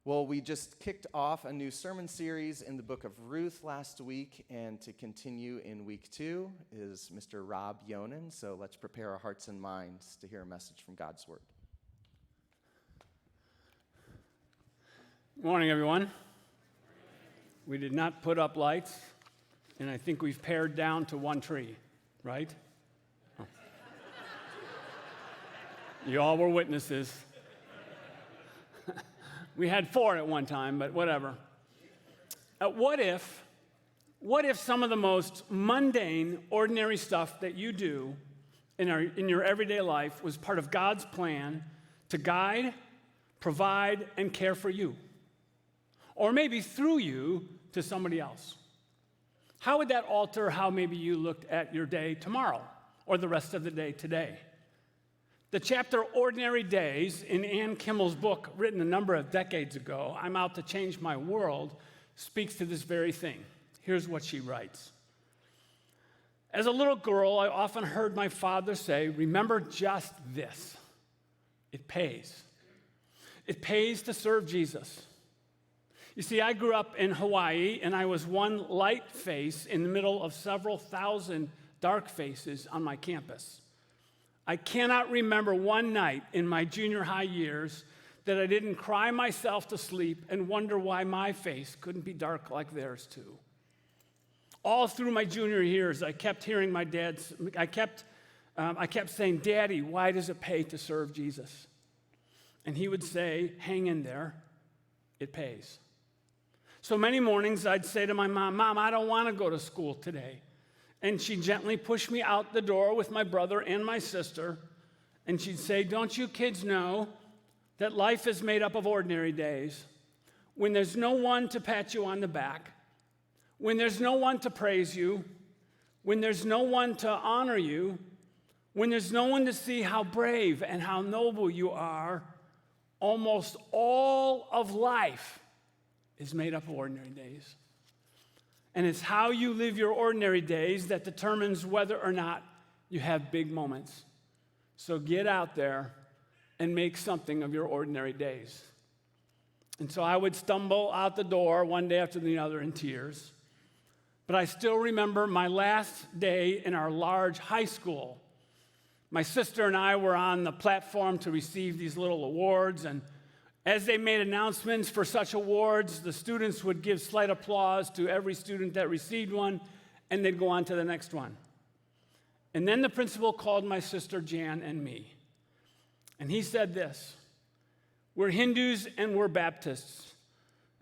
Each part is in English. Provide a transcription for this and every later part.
Well, we just kicked off a new sermon series in the book of Ruth last week, and to continue in week 2 is Mr. Rob Yonan. So let's prepare our hearts and minds to hear a message from God's Word. Good morning, everyone. We did not put up lights, and I think we've pared down to one tree, right? Oh. You all were witnesses. We had 4 at one time, but whatever. What if some of the most mundane, ordinary stuff that you do in your everyday life was part of God's plan to guide, provide, and care for you? Or maybe through you to somebody else? How would that alter how maybe you looked at your day tomorrow or the rest of the day today? The chapter Ordinary Days in Ann Kimmel's book, written a number of decades ago, I'm Out to Change My World, speaks to this very thing. Here's what she writes. As a little girl, I often heard my father say, "Remember just this. It pays. It pays to serve Jesus." You see, I grew up in Hawaii, and I was one light face in the middle of several thousand dark faces on my campus. I cannot remember one night in my junior high years that I didn't cry myself to sleep and wonder why my face couldn't be dark like theirs too. All through my junior years, I kept hearing my dad, I kept saying, "Daddy, why does it pay to serve Jesus?" And he would say, "Hang in there, it pays." So many mornings I'd say to my mom, "Mom, I don't want to go to school today." And she'd gently push me out the door with my brother and my sister, and she'd say, "Don't you kids know that life is made up of ordinary days, when there's no one to pat you on the back, when there's no one to praise you, when there's no one to honor you, when there's no one to see how brave and how noble you are, almost all of life is made up of ordinary days." And it's how you live your ordinary days that determines whether or not you have big moments. So get out there and make something of your ordinary days. And so I would stumble out the door one day after the other in tears. But I still remember my last day in our large high school. My sister and I were on the platform to receive these little awards, and as they made announcements for such awards, the students would give slight applause to every student that received one, and they'd go on to the next one. And then the principal called my sister Jan and me, and he said this: "We're Hindus and we're Baptists.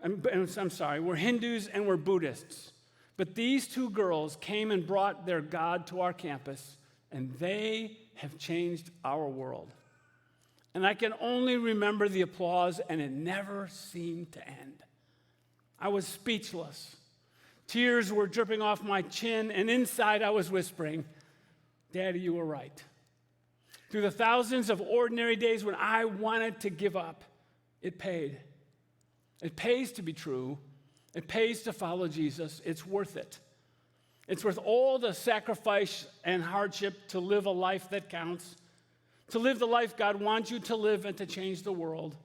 We're Hindus and we're Buddhists. But these 2 girls came and brought their God to our campus, and they have changed our world." And I can only remember the applause, and it never seemed to end. I was speechless. Tears were dripping off my chin, and inside I was whispering, "Daddy, you were right." Through the thousands of ordinary days when I wanted to give up, it paid. It pays to be true. It pays to follow Jesus. It's worth it. It's worth all the sacrifice and hardship to live a life that counts, to live the life God wants you to live and to change the world,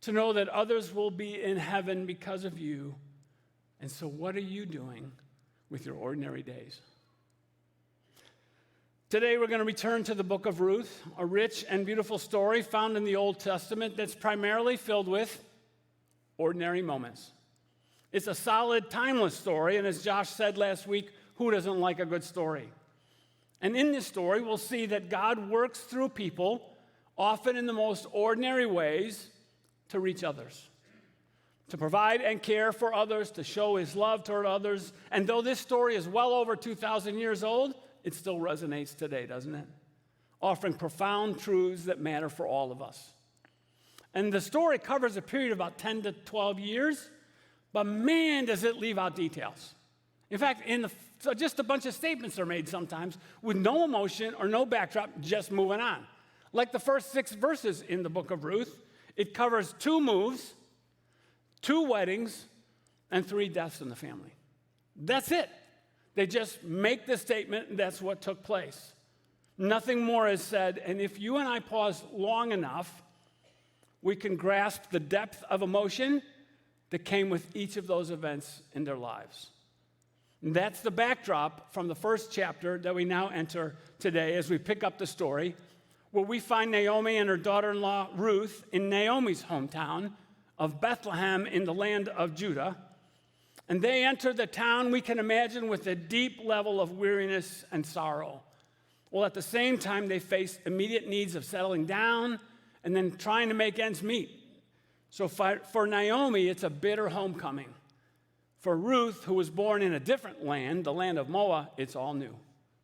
to know that others will be in heaven because of you. And so what are you doing with your ordinary days? Today we're going to return to the book of Ruth, a rich and beautiful story found in the Old Testament that's primarily filled with ordinary moments. It's a solid, timeless story, and as Josh said last week, who doesn't like a good story? And in this story, we'll see that God works through people, often in the most ordinary ways, to reach others, to provide and care for others, to show his love toward others. And though this story is well over 2,000 years old, it still resonates today, doesn't it? Offering profound truths that matter for all of us. And the story covers a period of about 10 to 12 years, but man, does it leave out details. In fact, just a bunch of statements are made sometimes with no emotion or no backdrop, just moving on. Like the first 6 verses in the book of Ruth, it covers 2 moves, 2 weddings, and 3 deaths in the family. That's it. They just make the statement, and that's what took place. Nothing more is said, and if you and I pause long enough, we can grasp the depth of emotion that came with each of those events in their lives. And that's the backdrop from the first chapter that we now enter today as we pick up the story, where we find Naomi and her daughter-in-law Ruth in Naomi's hometown of Bethlehem in the land of Judah. And they enter the town, we can imagine, with a deep level of weariness and sorrow. Well, at the same time, they face immediate needs of settling down and then trying to make ends meet. So for Naomi, it's a bitter homecoming. For Ruth, who was born in a different land, the land of Moab, it's all new,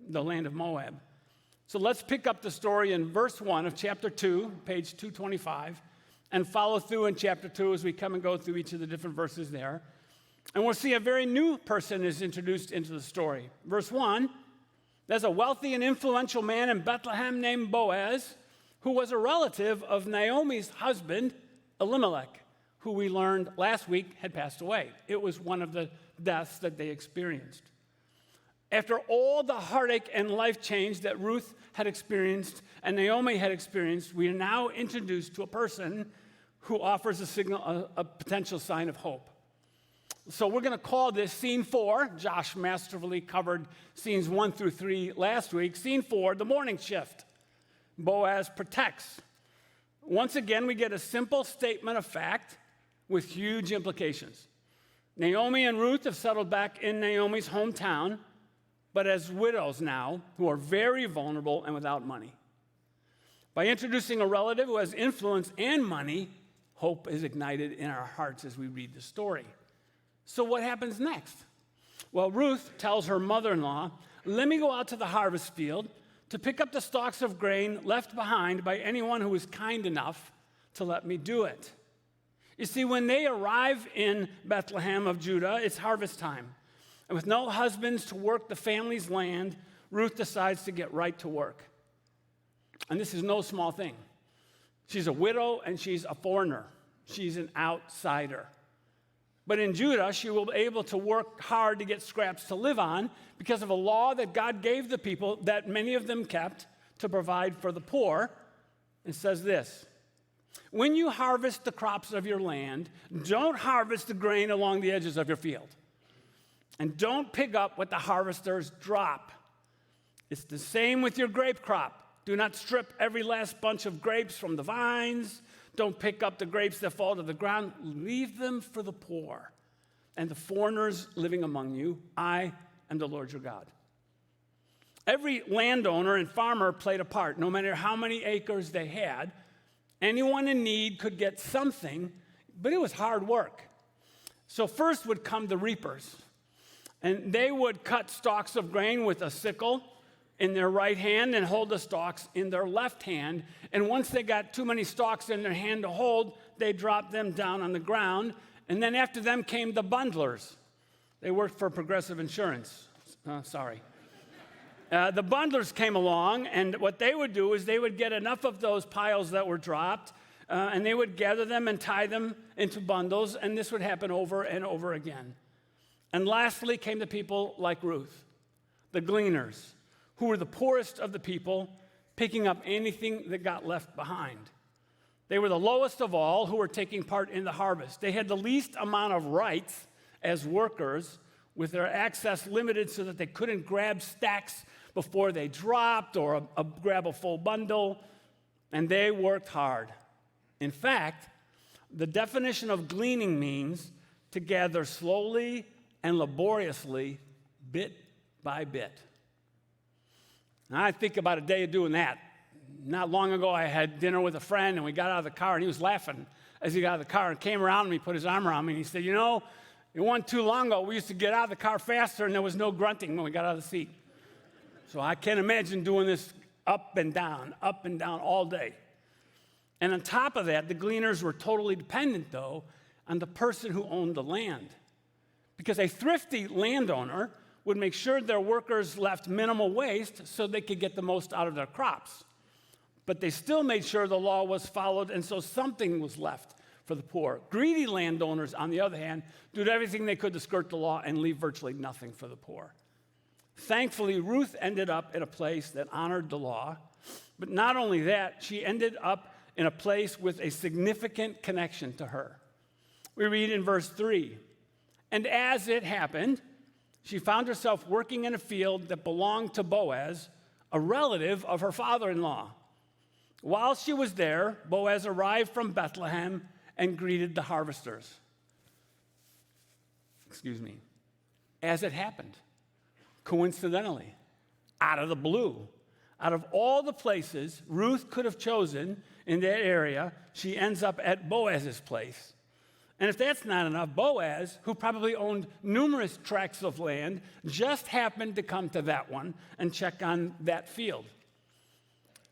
the land of Moab. So let's pick up the story in verse 1 of chapter 2, page 225, and follow through in chapter 2 as we come and go through each of the different verses there. And we'll see a very new person is introduced into the story. Verse 1, there's a wealthy and influential man in Bethlehem named Boaz, who was a relative of Naomi's husband, Elimelech, who we learned last week had passed away. It was one of the deaths that they experienced. After all the heartache and life change that Ruth had experienced and Naomi had experienced, we are now introduced to a person who offers a potential sign of hope. So we're going to call this Scene 4. Josh masterfully covered scenes 1 through 3 last week. Scene 4, the morning shift. Boaz protects. Once again, we get a simple statement of fact with huge implications. Naomi and Ruth have settled back in Naomi's hometown, but as widows now, who are very vulnerable and without money. By introducing a relative who has influence and money, hope is ignited in our hearts as we read the story. So what happens next? Well, Ruth tells her mother-in-law, let me go out to the harvest field to pick up the stalks of grain left behind by anyone who is kind enough to let me do it. You see, when they arrive in Bethlehem of Judah, it's harvest time. And with no husbands to work the family's land, Ruth decides to get right to work. And this is no small thing. She's a widow and she's a foreigner. She's an outsider. But in Judah, she will be able to work hard to get scraps to live on because of a law that God gave the people that many of them kept to provide for the poor. It says this, when you harvest the crops of your land, don't harvest the grain along the edges of your field. And don't pick up what the harvesters drop. It's the same with your grape crop. Do not strip every last bunch of grapes from the vines. Don't pick up the grapes that fall to the ground. Leave them for the poor and the foreigners living among you. I am the Lord your God. Every landowner and farmer played a part, no matter how many acres they had. Anyone in need could get something, but it was hard work. So first would come the reapers, and they would cut stalks of grain with a sickle in their right hand and hold the stalks in their left hand. And once they got too many stalks in their hand to hold, they dropped them down on the ground. And then after them came the bundlers. They worked for Progressive Insurance. The bundlers came along, and what they would do is they would get enough of those piles that were dropped, and they would gather them and tie them into bundles, and this would happen over and over again. And lastly came the people like Ruth, the gleaners, who were the poorest of the people, picking up anything that got left behind. They were the lowest of all who were taking part in the harvest. They had the least amount of rights as workers, with their access limited so that they couldn't grab stacks before they dropped or grab a full bundle, and they worked hard. In fact, the definition of gleaning means to gather slowly and laboriously, bit by bit. Now, I think about a day of doing that. Not long ago, I had dinner with a friend, and we got out of the car, and he was laughing as he got out of the car and came around me, put his arm around me, and he said, you know, it wasn't too long ago, we used to get out of the car faster, and there was no grunting when we got out of the seat. So I can't imagine doing this up and down all day. And on top of that, the gleaners were totally dependent, though, on the person who owned the land. Because a thrifty landowner would make sure their workers left minimal waste so they could get the most out of their crops. But they still made sure the law was followed, and so something was left for the poor. Greedy landowners, on the other hand, did everything they could to skirt the law and leave virtually nothing for the poor. Thankfully, Ruth ended up in a place that honored the law. But not only that, she ended up in a place with a significant connection to her. We read in verse 3, "And as it happened, she found herself working in a field that belonged to Boaz, a relative of her father-in-law. While she was there, Boaz arrived from Bethlehem and greeted the harvesters." As it happened, coincidentally, out of the blue, out of all the places Ruth could have chosen in that area, she ends up at Boaz's place. And if that's not enough, Boaz, who probably owned numerous tracts of land, just happened to come to that one and check on that field.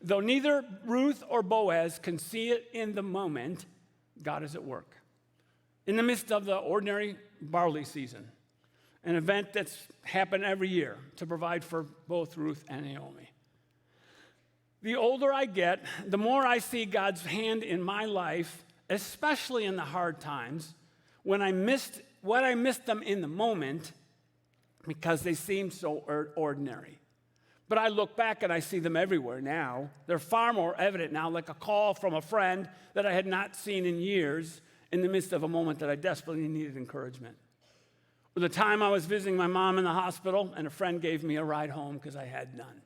Though neither Ruth or Boaz can see it in the moment, God is at work. In the midst of the ordinary barley season, an event that's happened every year to provide for both Ruth and Naomi. The older I get, the more I see God's hand in my life, especially in the hard times, when I missed them in the moment because they seemed so ordinary. But I look back and I see them everywhere now. They're far more evident now, like a call from a friend that I had not seen in years in the midst of a moment that I desperately needed encouragement. Or the time I was visiting my mom in the hospital and a friend gave me a ride home because I had none.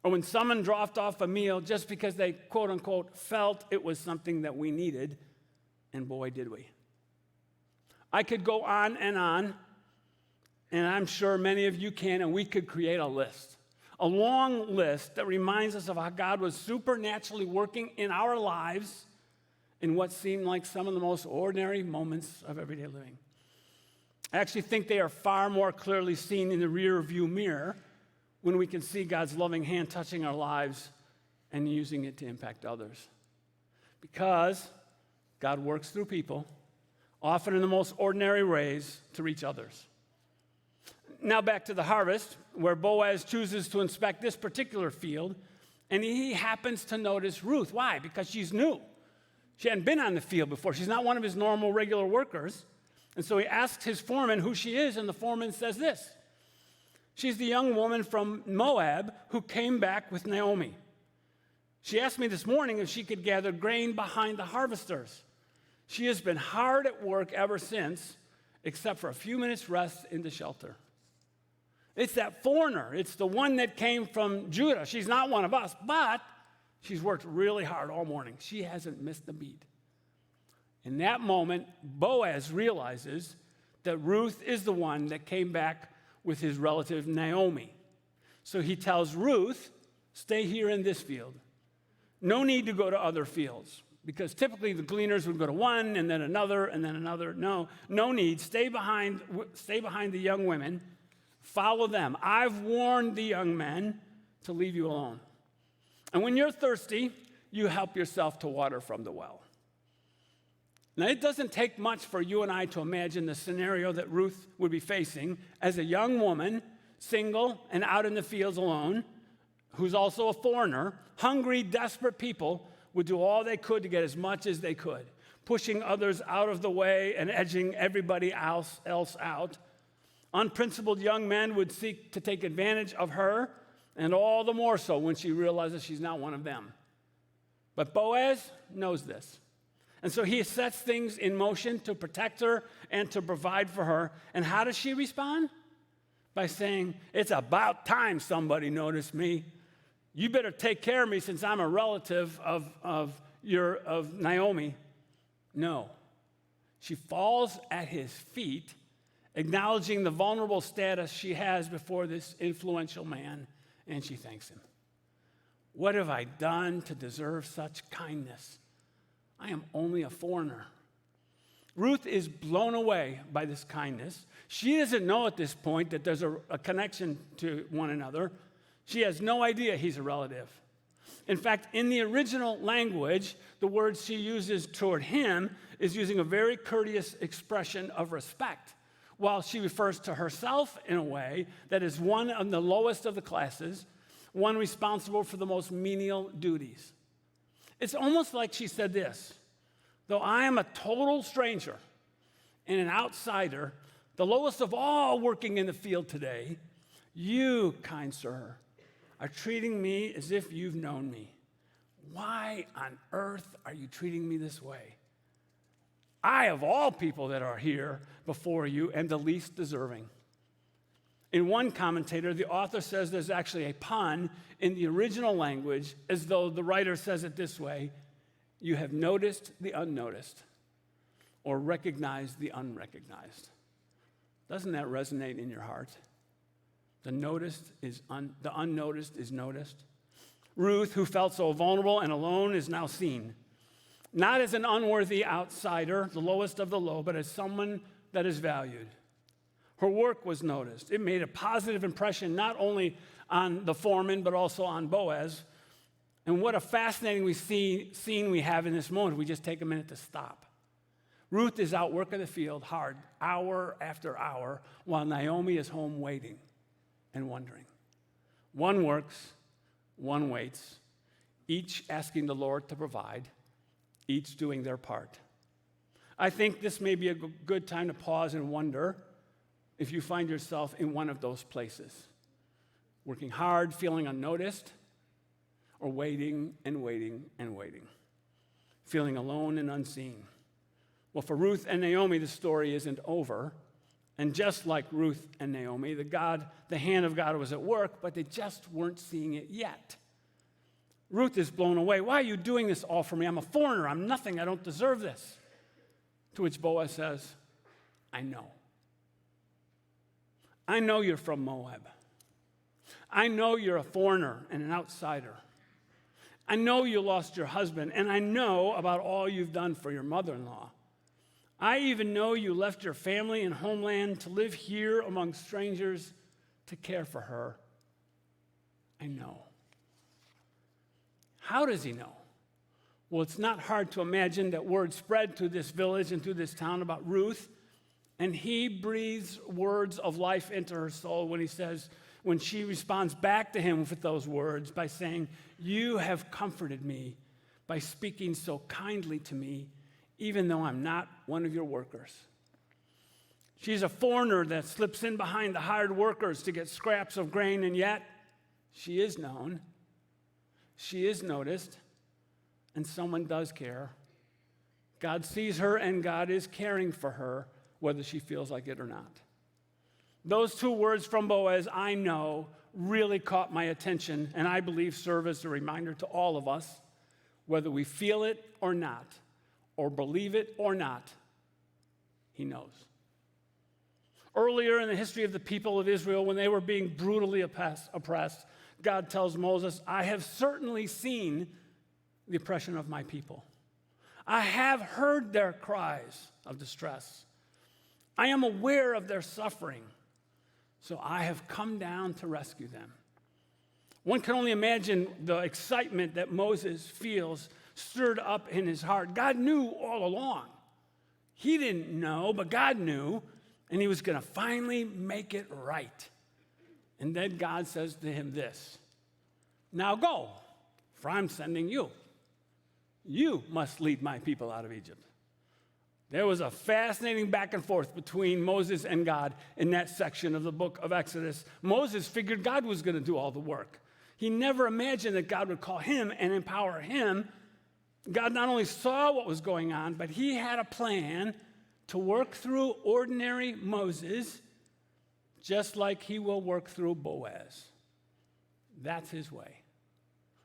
Or when someone dropped off a meal just because they, quote unquote, felt it was something that we needed, and boy, did we. I could go on, and I'm sure many of you can, and we could create a list. A long list that reminds us of how God was supernaturally working in our lives in what seemed like some of the most ordinary moments of everyday living. I actually think they are far more clearly seen in the rear view mirror when we can see God's loving hand touching our lives and using it to impact others. Because God works through people, often in the most ordinary ways, to reach others. Now back to the harvest, where Boaz chooses to inspect this particular field, and he happens to notice Ruth. Why? Because she's new. She hadn't been on the field before. She's not one of his normal, regular workers. And so he asks his foreman who she is, and the foreman says this: "She's the young woman from Moab who came back with Naomi. She asked me this morning if she could gather grain behind the harvesters. She has been hard at work ever since, except for a few minutes' rest in the shelter." It's that foreigner. It's the one that came from Judah. She's not one of us, but she's worked really hard all morning. She hasn't missed a beat. In that moment, Boaz realizes that Ruth is the one that came back with his relative Naomi. So he tells Ruth, "Stay here in this field. No need to go to other fields." Because typically the gleaners would go to one and then another and then another. No need. Stay behind the young women. Follow them. I've warned the young men to leave you alone. And when you're thirsty, you help yourself to water from the well. Now, it doesn't take much for you and I to imagine the scenario that Ruth would be facing as a young woman, single and out in the fields alone, who's also a foreigner. Hungry, desperate people would do all they could to get as much as they could, pushing others out of the way and edging everybody else out. Unprincipled young men would seek to take advantage of her, and all the more so when she realizes she's not one of them. But Boaz knows this. And so he sets things in motion to protect her and to provide for her. And how does she respond? By saying, "It's about time somebody noticed me. You better take care of me since I'm a relative of Naomi." No. She falls at his feet, acknowledging the vulnerable status she has before this influential man, and she thanks him. "What have I done to deserve such kindness? I am only a foreigner." Ruth is blown away by this kindness. She doesn't know at this point that there's a connection to one another. She has no idea he's a relative. In fact, in the original language, the word she uses toward him is using a very courteous expression of respect, while she refers to herself in a way that is one of the lowest of the classes, one responsible for the most menial duties. It's almost like she said this: "Though I am a total stranger and an outsider, the lowest of all working in the field today, you, kind sir, are treating me as if you've known me. why on earth are you treating me this way? I, of all people that are here before you, am the least deserving. In one commentator, the author says there's actually a pun in the original language, as though the writer says it this way: you have noticed the unnoticed, or recognized the unrecognized. Doesn't that resonate in your heart? The unnoticed is noticed. Ruth, who felt so vulnerable and alone, is now seen. Not as an unworthy outsider, the lowest of the low, but as someone that is valued. Her work was noticed. It made a positive impression not only on the foreman, but also on Boaz. And what a fascinating scene we have in this moment if we just take a minute to stop. Ruth is out working the field hard, hour after hour, while Naomi is home waiting and wondering. One works, one waits, each asking the Lord to provide, each doing their part. I think this may be a good time to pause and wonder if you find yourself in one of those places, working hard, feeling unnoticed, or waiting and waiting and waiting, feeling alone and unseen. Well, for Ruth and Naomi, the story isn't over. And just like Ruth and Naomi, the hand of God was at work, but they just weren't seeing it yet. Ruth is blown away. Why are you doing this all for me? I'm a foreigner. I'm nothing. I don't deserve this. To which Boaz says, I know. I know you're from Moab. I know you're a foreigner and an outsider. I know you lost your husband, and I know about all you've done for your mother-in-law. I even know you left your family and homeland to live here among strangers to care for her. I know. How does he know? Well, it's not hard to imagine that word spread to this village and to this town about Ruth, and he breathes words of life into her soul when she responds back to him with those words by saying, you have comforted me by speaking so kindly to me, even though I'm not one of your workers. She's a foreigner that slips in behind the hired workers to get scraps of grain, and yet she is known, she is noticed, and someone does care. God sees her, and God is caring for her, whether she feels like it or not. Those two words from Boaz, I know, really caught my attention, and I believe serve as a reminder to all of us, whether we feel it or not, or believe it or not, he knows. Earlier in the history of the people of Israel, when they were being brutally oppressed, God tells Moses, I have certainly seen the oppression of my people. I have heard their cries of distress. I am aware of their suffering, so I have come down to rescue them. One can only imagine the excitement that Moses feels stirred up in his heart. God knew all along. He didn't know, but God knew, and he was going to finally make it right. And then God says to him this, now go, for I'm sending you. You must lead my people out of Egypt. There was a fascinating back and forth between Moses and God in that section of the book of Exodus. Moses figured God was going to do all the work. He never imagined that God would call him and empower him. God not only saw what was going on, but he had a plan to work through ordinary Moses, just like he will work through Boaz. That's his way.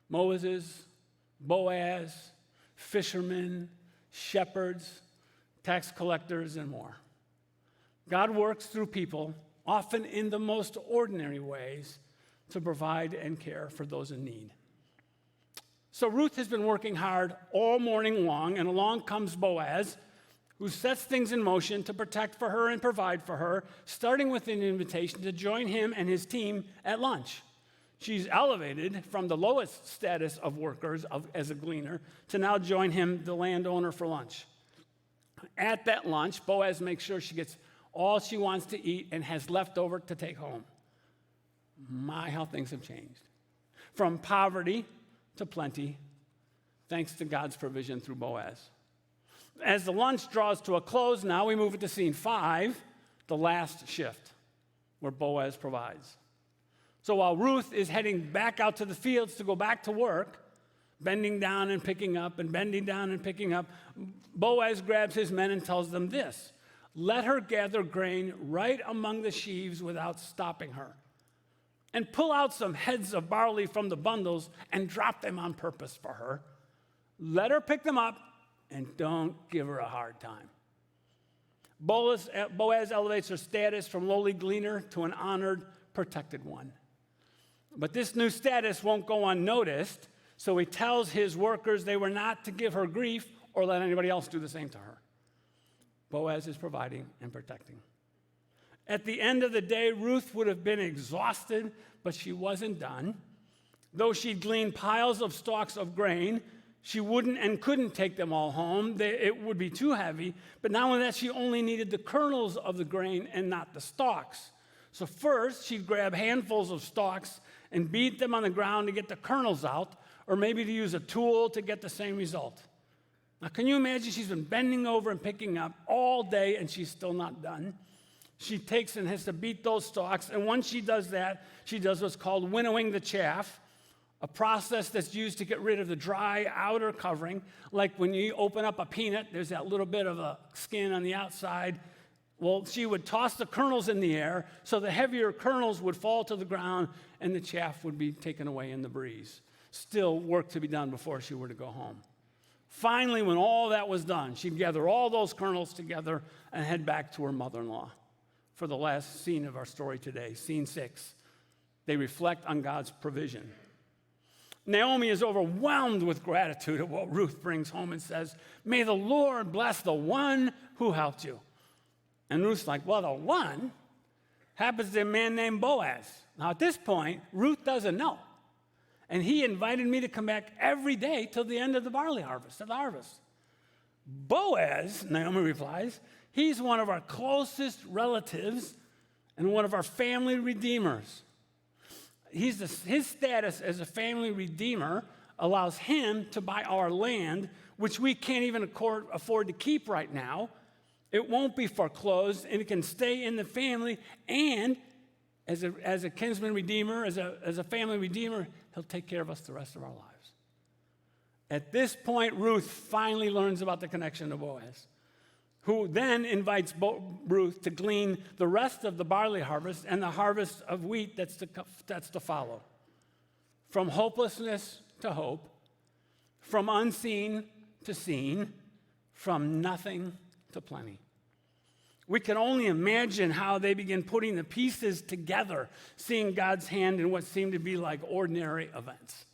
Moses, Boaz, fishermen, shepherds, tax collectors, and more. God works through people, often in the most ordinary ways, to provide and care for those in need. So Ruth has been working hard all morning long, and along comes Boaz, who sets things in motion to protect for her and provide for her, starting with an invitation to join him and his team at lunch. She's elevated from the lowest status of workers as a gleaner to now join him, the landowner, for lunch. At that lunch, Boaz makes sure she gets all she wants to eat and has leftover to take home. My, how things have changed. From poverty to plenty, thanks to God's provision through Boaz. As the lunch draws to a close, now we move into scene 5, the last shift, where Boaz provides. So while Ruth is heading back out to the fields to go back to work, bending down and picking up and bending down and picking up. Boaz grabs his men and tells them this: let her gather grain right among the sheaves without stopping her, and pull out some heads of barley from the bundles and drop them on purpose for her. Let her pick them up and don't give her a hard time. Boaz elevates her status from lowly gleaner to an honored, protected one. But this new status won't go unnoticed, so he tells his workers they were not to give her grief or let anybody else do the same to her. Boaz is providing and protecting. At the end of the day, Ruth would have been exhausted, but she wasn't done. Though she'd gleaned piles of stalks of grain, she wouldn't and couldn't take them all home. It would be too heavy. But not only that, she only needed the kernels of the grain and not the stalks. So first, she'd grab handfuls of stalks and beat them on the ground to get the kernels out, or maybe to use a tool to get the same result. Now, can you imagine? She's been bending over and picking up all day, and she's still not done. She takes and has to beat those stalks, and once she does that, she does what's called winnowing the chaff, a process that's used to get rid of the dry outer covering. Like when you open up a peanut, there's that little bit of a skin on the outside. Well, she would toss the kernels in the air, so the heavier kernels would fall to the ground, and the chaff would be taken away in the breeze. Still work to be done before she were to go home. Finally, when all that was done, she'd gather all those kernels together and head back to her mother-in-law. For the last scene of our story today, scene 6, they reflect on God's provision. Naomi is overwhelmed with gratitude at what Ruth brings home and says, "May the Lord bless the one who helped you." And Ruth's like, "Well, the one happens to be a man named Boaz." Now, at this point, Ruth doesn't know. And he invited me to come back every day till the end of the barley harvest, of the harvest. Boaz, Naomi replies, he's one of our closest relatives and one of our family redeemers. His status as a family redeemer allows him to buy our land, which we can't even afford to keep right now. It won't be foreclosed, and it can stay in the family. And as a kinsman redeemer, as a family redeemer, he'll take care of us the rest of our lives. At this point, Ruth finally learns about the connection to Boaz, who then invites Ruth to glean the rest of the barley harvest and the harvest of wheat that's to follow. From hopelessness to hope, from unseen to seen, from nothing to plenty. We can only imagine how they begin putting the pieces together, seeing God's hand in what seemed to be like ordinary events.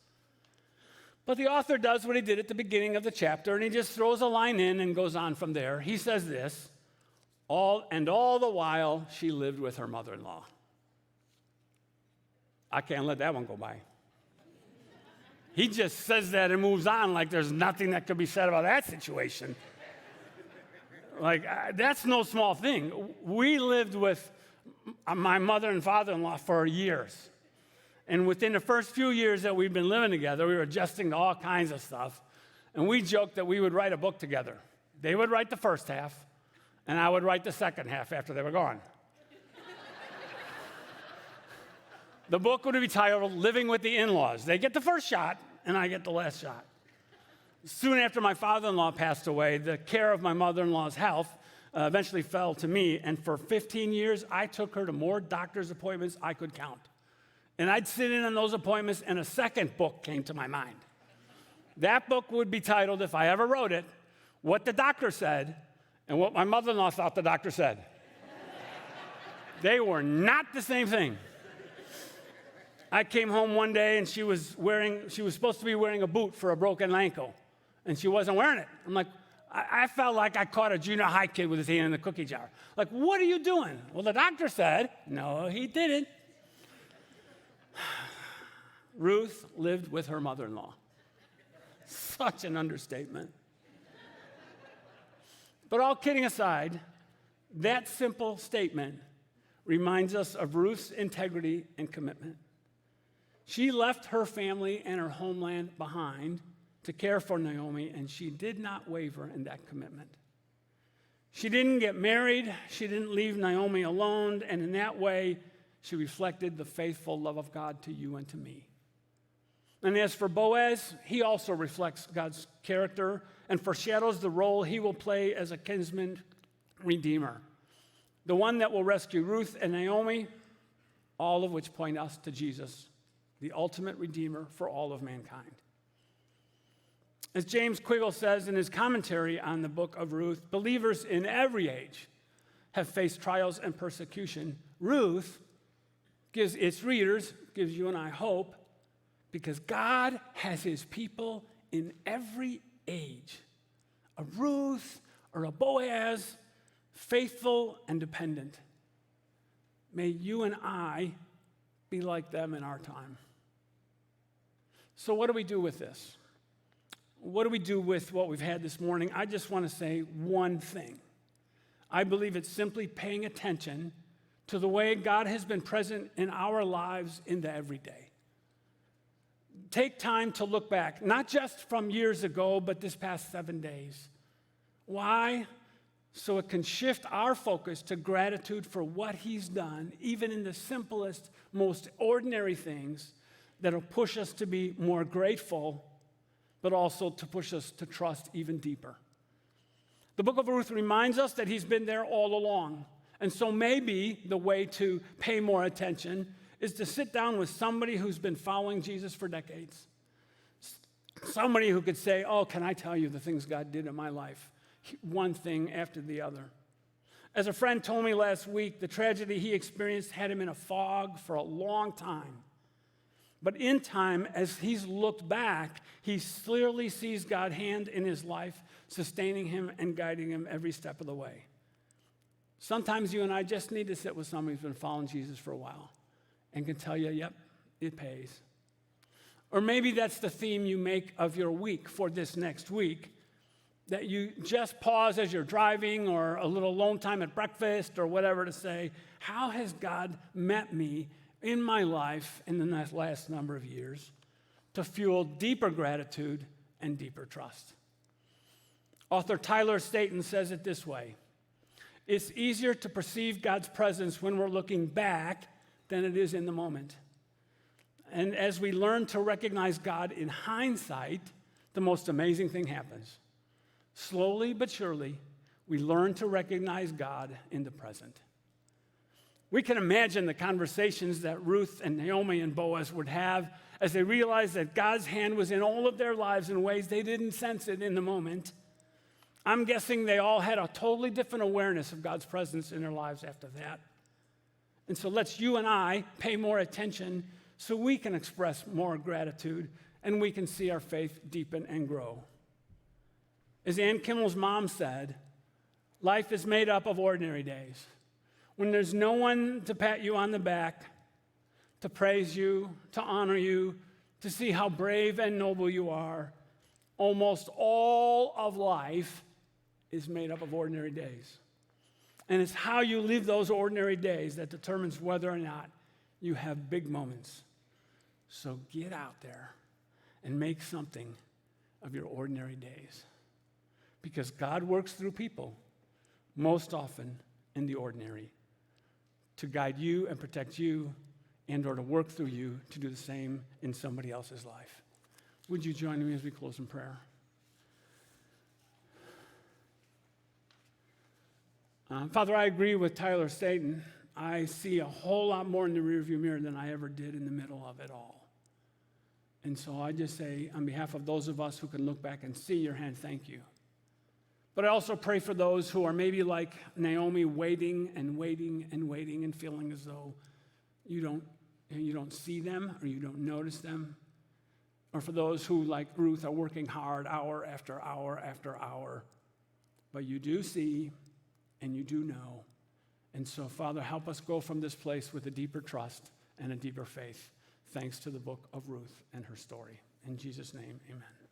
But the author does what he did at the beginning of the chapter, and he just throws a line in and goes on from there. He says this, all the while she lived with her mother-in-law. I can't let that one go by. He just says that and moves on like there's nothing that could be said about that situation. Like, that's no small thing. We lived with my mother and father-in-law for years. And within the first few years that we've been living together, we were adjusting to all kinds of stuff. And we joked that we would write a book together. They would write the first half, and I would write the second half after they were gone. The book would be titled Living with the In-Laws. They get the first shot, and I get the last shot. Soon after my father-in-law passed away, the care of my mother-in-law's health eventually fell to me. And for 15 years, I took her to more doctor's appointments I could count. And I'd sit in on those appointments, and a second book came to my mind. That book would be titled, if I ever wrote it, What the Doctor Said and What My Mother-in-Law Thought the Doctor Said. They were not the same thing. I came home one day, and she was supposed to be wearing a boot for a broken ankle, and she wasn't wearing it. I'm like, I felt like I caught a junior high kid with his hand in the cookie jar. Like, what are you doing? Well, the doctor said, no, he didn't. Ruth lived with her mother-in-law. Such an understatement. But all kidding aside, that simple statement reminds us of Ruth's integrity and commitment. She left her family and her homeland behind to care for Naomi, and she did not waver in that commitment. She didn't get married. She didn't leave Naomi alone, and in that way, she reflected the faithful love of God to you and to me. And as for Boaz, he also reflects God's character and foreshadows the role he will play as a kinsman redeemer, the one that will rescue Ruth and Naomi, all of which point us to Jesus, the ultimate redeemer for all of mankind. As James Quiggle says in his commentary on the book of Ruth, believers in every age have faced trials and persecution. Ruth gives its readers, gives you and I hope, because God has his people in every age. A Ruth or a Boaz, faithful and dependent. May you and I be like them in our time. So what do we do with this? What do we do with what we've had this morning? I just want to say one thing. I believe it's simply paying attention to the way God has been present in our lives in the everyday. Take time to look back, not just from years ago, but this past 7 days. Why? So it can shift our focus to gratitude for what he's done, even in the simplest, most ordinary things that'll push us to be more grateful, but also to push us to trust even deeper. The book of Ruth reminds us that he's been there all along. And so maybe the way to pay more attention is to sit down with somebody who's been following Jesus for decades. Somebody who could say, oh, can I tell you the things God did in my life? One thing after the other. As a friend told me last week, the tragedy he experienced had him in a fog for a long time. But in time, as he's looked back, he clearly sees God's hand in his life, sustaining him and guiding him every step of the way. Sometimes you and I just need to sit with somebody who's been following Jesus for a while and can tell you, yep, it pays. Or maybe that's the theme you make of your week for this next week, that you just pause as you're driving or a little alone time at breakfast or whatever to say, how has God met me in my life in the last number of years to fuel deeper gratitude and deeper trust? Author Tyler Staton says it this way: it's easier to perceive God's presence when we're looking back than it is in the moment. And as we learn to recognize God in hindsight, the most amazing thing happens. Slowly but surely, we learn to recognize God in the present. We can imagine the conversations that Ruth and Naomi and Boaz would have as they realized that God's hand was in all of their lives in ways they didn't sense it in the moment. I'm guessing they all had a totally different awareness of God's presence in their lives after that. And so let's you and I pay more attention so we can express more gratitude and we can see our faith deepen and grow. As Ann Kimmel's mom said, life is made up of ordinary days. When there's no one to pat you on the back, to praise you, to honor you, to see how brave and noble you are, almost all of life is made up of ordinary days. And it's how you live those ordinary days that determines whether or not you have big moments. So get out there and make something of your ordinary days. Because God works through people, most often in the ordinary, to guide you and protect you and or to work through you to do the same in somebody else's life. Would you join me as we close in prayer? Father, I agree with Tyler Staton. I see a whole lot more in the rearview mirror than I ever did in the middle of it all. And so I just say, on behalf of those of us who can look back and see your hand, thank you. But I also pray for those who are maybe like Naomi, waiting and waiting and waiting and feeling as though you don't see them or you don't notice them. Or for those who, like Ruth, are working hard hour after hour after hour. But you do see and you do know. And so, Father, help us go from this place with a deeper trust and a deeper faith, thanks to the book of Ruth and her story. In Jesus' name, amen.